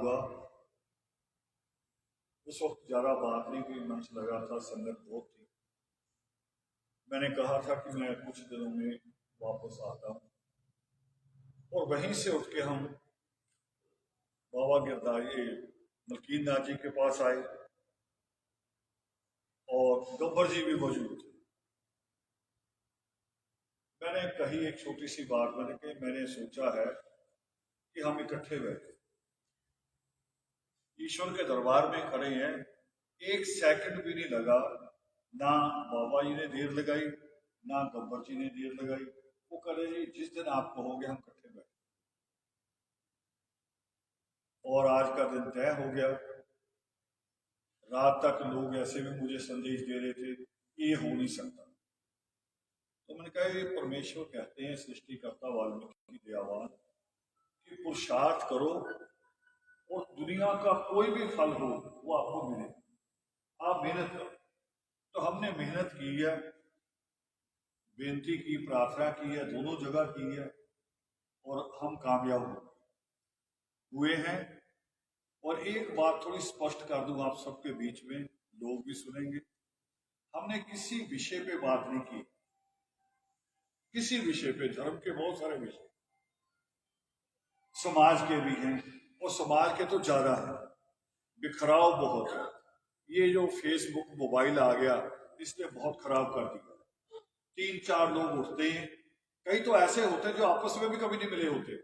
हुआ, उस वक्त ज़्यादा बात नहीं हुई, मंच लगा था, संगत बहुत थी। मैंने कहा था कि मैं कुछ दिनों में वापस आता हूँ, और वहीं से उठ के हम बाबा गिरधारी मलकीन नाथ जी के पास आए, और गब्बर जी भी मौजूद थे। मैंने कही एक छोटी सी बात, मैंने सोचा है कि हम इकट्ठे बैठे ईश्वर के दरबार में खड़े हैं, एक सेकंड भी नहीं लगा, ना बाबा जी ने देर लगाई, ना गब्बर जी ने देर लगाई। वो करे जी जिस दिन आप कहोगे हम इकट्ठे बैठे, और आज का दिन तय हो गया। रात तक लोग ऐसे भी मुझे संदेश दे रहे थे कि ये हो नहीं सकता, तो मैंने कहा ये परमेश्वर कहते हैं, सृष्टिकर्ता वाल्मीकि दयावान, कि पुरुषार्थ करो और दुनिया का कोई भी फल हो वो आपको मिले, आप मेहनत करो। तो हमने मेहनत की है, बेनती की, प्रार्थना की है, दोनों जगह की है, और हम कामयाब हुए हैं। और एक बात थोड़ी स्पष्ट कर दूं आप सबके बीच में, लोग भी सुनेंगे, हमने किसी विषय पे बात नहीं की, किसी विषय पे, धर्म के बहुत सारे विषय, समाज के भी हैं, और समाज के तो ज्यादा है, बिखराव बहुत है। ये जो फेसबुक मोबाइल आ गया इसने बहुत खराब कर दिया। 3-4 लोग उठते हैं, कई तो ऐसे होते हैं जो आपस में भी कभी नहीं मिले होते,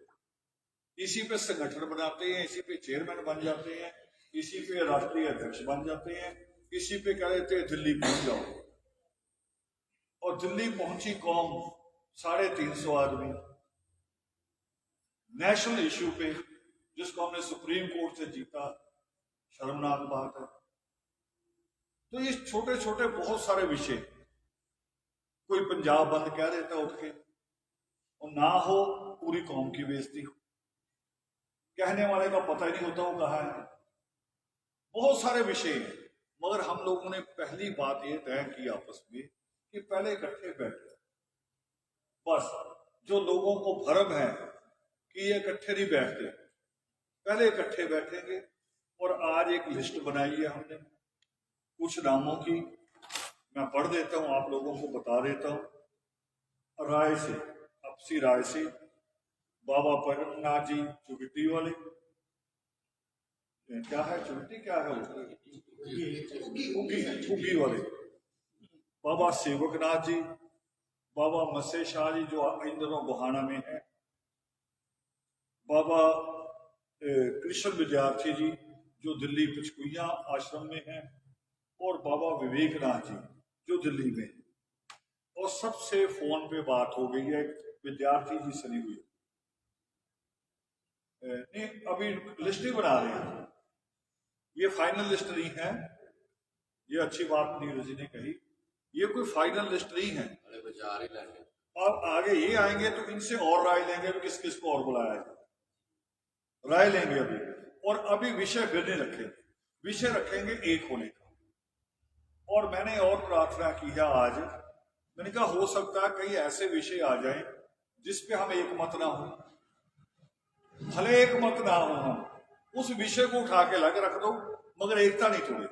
इसी पे संगठन बनाते हैं, इसी पे चेयरमैन बन जाते हैं, इसी पे राष्ट्रीय अध्यक्ष बन जाते हैं, इसी पे कह देते हैं दिल्ली पहुंच जाओ। और दिल्ली पहुंची कौम 350 आदमी, नेशनल इश्यू पे, जिसको हमने सुप्रीम कोर्ट से जीता, शर्मनाक बात है। तो ये छोटे छोटे बहुत सारे विषय, कोई पंजाब बंद कह देता उठ के, और ना हो पूरी कौम की बेइज्जती हो, कहने वाले का पता ही नहीं होता वो कहा है। बहुत सारे विषय हैं, मगर हम लोगों ने पहली बात ये तय की आपस में कि पहले इकट्ठे बैठे। बस जो लोगों को भ्रम है कि ये इकट्ठे नहीं बैठते, पहले इकट्ठे बैठेंगे। और आज एक लिस्ट बनाई है हमने कुछ नामों की, मैं पढ़ देता हूं, आप लोगों को बता देता हूं। राय से, अपसी राय से, बाबा परमनाथ जी चुगटी वाले, क्या है चुगटी, क्या है उगी वाले, बाबा सेवकनाथ जी, बाबा मसे शाह जी जो इन दिनों गोहाना में है, बाबा कृष्ण विद्यार्थी जी जो दिल्ली पिचकुइया आश्रम में है, और बाबा विवेकनाथ जी जो दिल्ली में है। और सबसे फोन पे बात हो गई है, विद्यार्थी जी से नहीं हुई। नहीं, अभी लिस्ट ही बना रहे हैं, ये फाइनल लिस्ट नहीं है, ये अच्छी बात नीरज जी ने कही, ये कोई फाइनल लिस्ट नहीं है। अब आगे ये आएंगे तो इनसे और राय लेंगे, तो किस किस को और बुलाया जाए, राय लेंगे अभी। और अभी विषय फिर नहीं रखेंगे, विषय रखेंगे एक होने का। और मैंने और प्रार्थना की है आज, मैंने कहा हो सकता है कई ऐसे विषय आ जाएं जिसपे हम एक मत ना हो, भले एक मत ना हो, हम उस विषय को उठा के लग रख दो, मगर एकता नहीं तोड़े।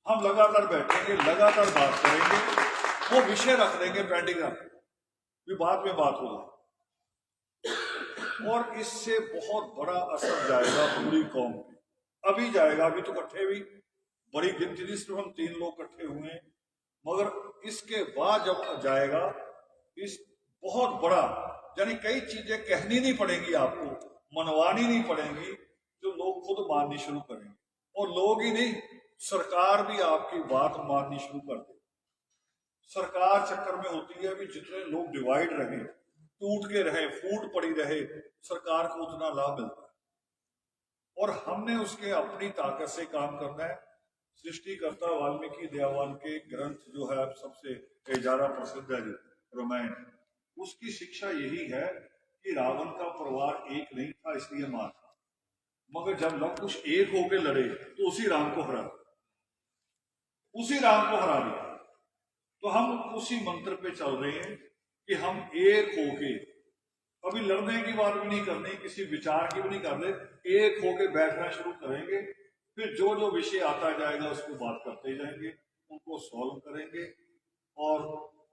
हम लगातार बैठेंगे, लगातार बात करेंगे, वो विषय रख देंगे पेंडिंग रख, भी बाद में बात हो जाए। और इससे बहुत बड़ा असर जाएगा पूरी कौम पे, अभी जाएगा, अभी तो इकट्ठे भी बड़ी गिनती, सिर्फ हम 3 लोग इकट्ठे हुए हैं, मगर इसके बाद जब जाएगा इस बहुत बड़ा, यानी कई चीजें कहनी नहीं पड़ेंगी आपको, मनवानी नहीं पड़ेंगी, जो लोग खुद माननी शुरू करेंगे। और लोग ही नहीं, सरकार भी आपकी बात माननी शुरू कर दे। सरकार चक्कर में होती है कि जितने लोग डिवाइड रहे, टूट के रहे, फूट पड़ी रहे, सरकार को उतना लाभ मिलता है। और हमने उसके अपनी ताकत से काम करना है। सृष्टिकर्ता वाल्मीकि दयावान के ग्रंथ जो है सबसे ज्यादा प्रसिद्ध है, जो रामायण, उसकी शिक्षा यही है कि रावण का परिवार एक नहीं था इसलिए मार था, मगर जब लव कुछ एक होकर लड़े तो उसी राम को हरा दिया। तो हम उसी मंत्र पे चल रहे हैं कि हम एक होके अभी लड़ने की बात भी नहीं करनी, किसी विचार की भी नहीं करनी, एक होके बैठना शुरू करेंगे। फिर जो जो विषय आता जाएगा उसको बात करते जाएंगे, उनको सॉल्व करेंगे। और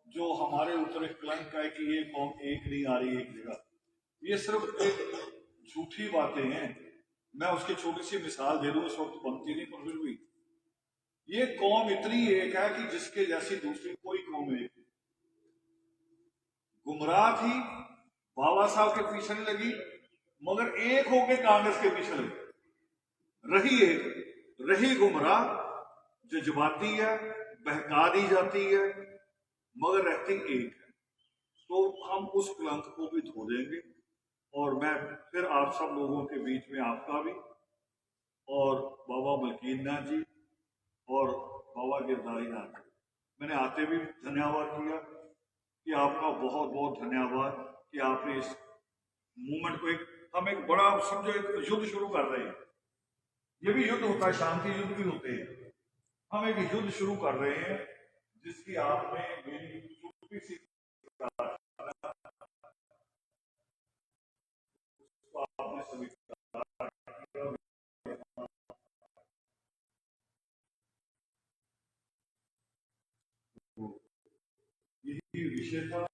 जो हमारे ऊपर एक कलंक है कि ये कौम एक नहीं आ रही एक जगह, ये सिर्फ एक झूठी बातें हैं। मैं उसकी छोटी सी मिसाल दे दूं, इस वक्त बनती नहीं, पर फिर भी ये कौम इतनी एक है कि जिसके जैसी दूसरी कोई कौम एक नहीं। गुमराह थी, बाबा साहब के पीछे नहीं लगी, मगर एक होके कांग्रेस के पीछे लगी। रही एक, रही गुमराह, जज्बाती है, बहका दी जाती है, मगर रहती एक है। तो हम उस कलंक को भी धो देंगे। और मैं फिर आप सब लोगों के बीच में, आपका भी और बाबा मलकीन नाथ जी और बाबा गिरधारी नाथ जी, मैंने आते भी धन्यवाद किया कि आपका बहुत बहुत धन्यवाद कि आपने इस मूवमेंट को हम एक बड़ा समझो एक युद्ध शुरू कर रहे हैं। ये भी युद्ध होता है, शांति युद्ध भी होते हैं। हम एक युद्ध शुरू कर रहे हैं जिसकी आपने मेरी छोटी सी आपने सभी यही विषय था।